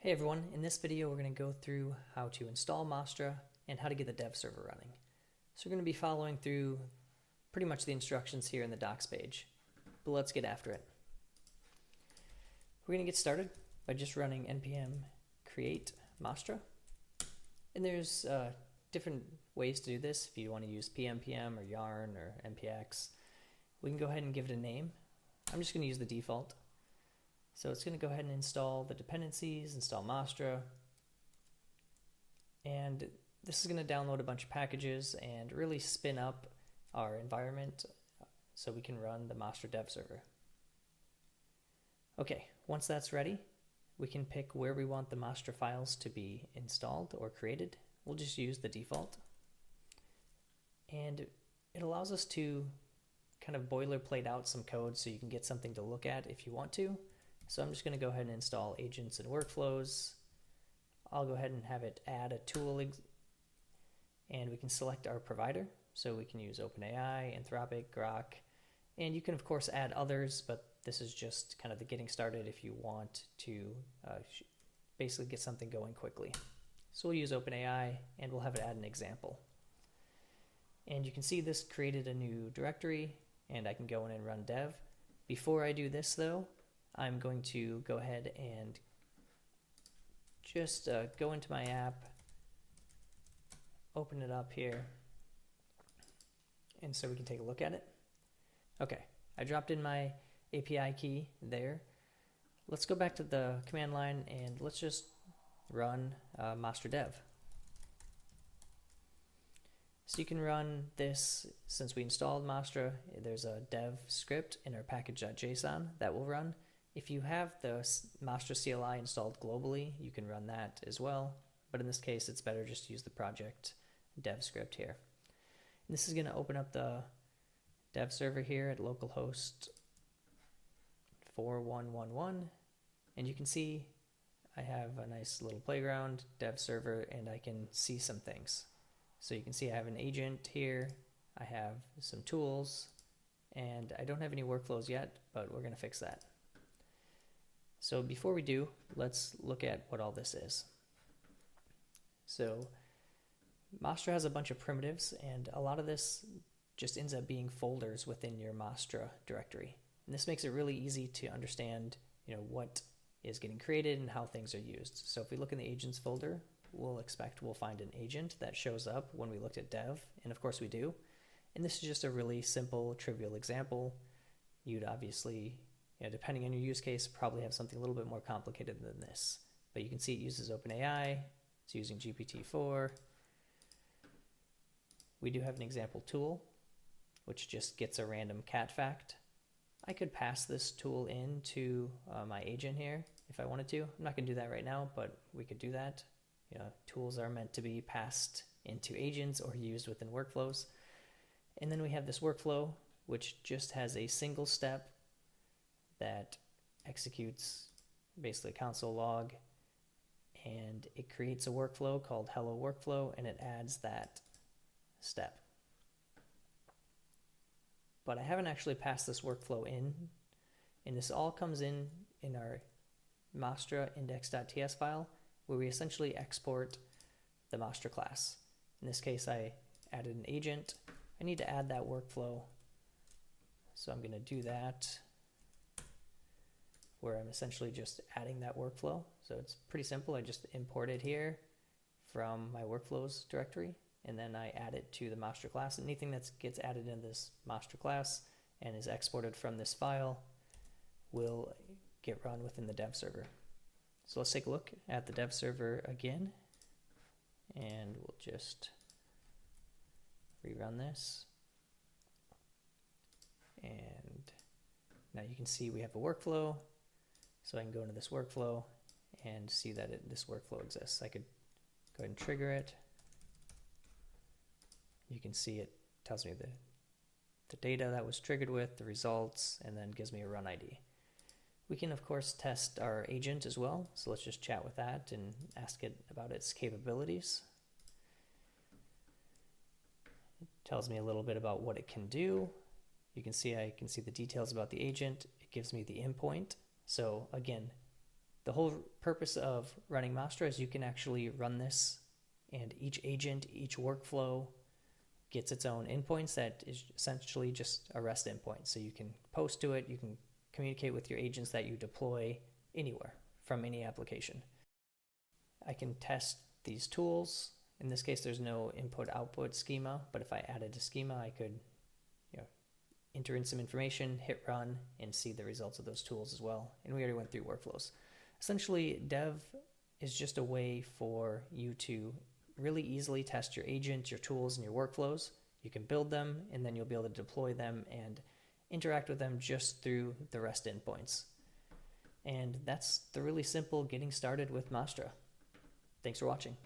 Hey everyone, in this video we're going to go through how to install Mastra and how to get the dev server running. So we're going to be following through pretty much the instructions here in the docs page, but let's get after it. We're going to get started by just running npm create Mastra, and there's different ways to do this. If you want to use pnpm or yarn or npx, we can go ahead and give it a name. I'm just going to use the default. So it's going to go ahead and install the dependencies, install Mastra, and this is going to download a bunch of packages and really spin up our environment so we can run the Mastra Dev server. Okay, once that's ready, we can pick where we want the Mastra files to be installed or created. We'll just use the default. And it allows us to kind of boilerplate out some code so you can get something to look at if you want to. So I'm just going to go ahead and install Agentic Workflows. I'll go ahead and have it add a tool, and we can select our provider. So we can use OpenAI, Anthropic, Grok, and you can of course add others, but this is just kind of the getting started if you want to basically get something going quickly. So we'll use OpenAI and we'll have it add an example. And you can see this created a new directory, and I can go in and run dev. Before I do this though, I'm going to go ahead and just go into my app, open it up here, and so we can take a look at it. Okay, I dropped in my API key there. Let's go back to the command line and let's just run Mastra Dev. So you can run this, since we installed Mastra, there's a dev script in our package.json that will run. If you have the Mastra CLI installed globally, you can run that as well. But in this case, it's better just to use the project dev script here. And this is going to open up the dev server here at localhost 4111. And you can see I have a nice little playground dev server, and I can see some things. So you can see I have an agent here, I have some tools, and I don't have any workflows yet, but we're going to fix that. So before we do, let's look at what all this is. So Mastra has a bunch of primitives, and a lot of this just ends up being folders within your Mastra directory. And this makes it really easy to understand, what is getting created and how things are used. So if we look in the agents folder, we'll find an agent that shows up when we looked at dev, and of course we do. And this is just a really simple, trivial example. You'd obviously, depending on your use case, probably have something a little bit more complicated than this. But you can see it uses OpenAI, it's using GPT-4. We do have an example tool, which just gets a random cat fact. I could pass this tool into my agent here if I wanted to. I'm not going to do that right now, but we could do that. Tools are meant to be passed into agents or used within workflows. And then we have this workflow, which just has a single step that executes basically a console log, and it creates a workflow called hello workflow, and it adds that step. But I haven't actually passed this workflow in, and this all comes in our Mastra index.ts file, where we essentially export the Mastra class. In this case, I added an agent. I need to add that workflow, so I'm going to do that, where I'm essentially just adding that workflow. So it's pretty simple. I just import it here from my workflows directory, and then I add it to the Mastra class. Anything that gets added in this Mastra class and is exported from this file will get run within the dev server. So let's take a look at the dev server again, and we'll just rerun this. And now you can see we have a workflow. So I can go into this workflow and see that this workflow exists. I could go ahead and trigger it. You can see it tells me the data that was triggered with, the results, and then gives me a run ID. We can of course test our agent as well. So let's just chat with that and ask it about its capabilities. It tells me a little bit about what it can do. You can see I can see the details about the agent. It gives me the endpoint. So again, The whole purpose of running Mastra is you can actually run this, and each agent, each workflow gets its own endpoints that is essentially just a REST endpoint. So you can post to it, you can communicate with your agents that you deploy anywhere from any application. I can test these tools. In this case, there's no input-output schema, but if I added a schema, I could enter in some information, hit run, and see the results of those tools as well. And we already went through workflows. Essentially, Dev is just a way for you to really easily test your agent, your tools, and your workflows. You can build them, and then you'll be able to deploy them and interact with them just through the REST endpoints. And that's the really simple getting started with Mastra. Thanks for watching.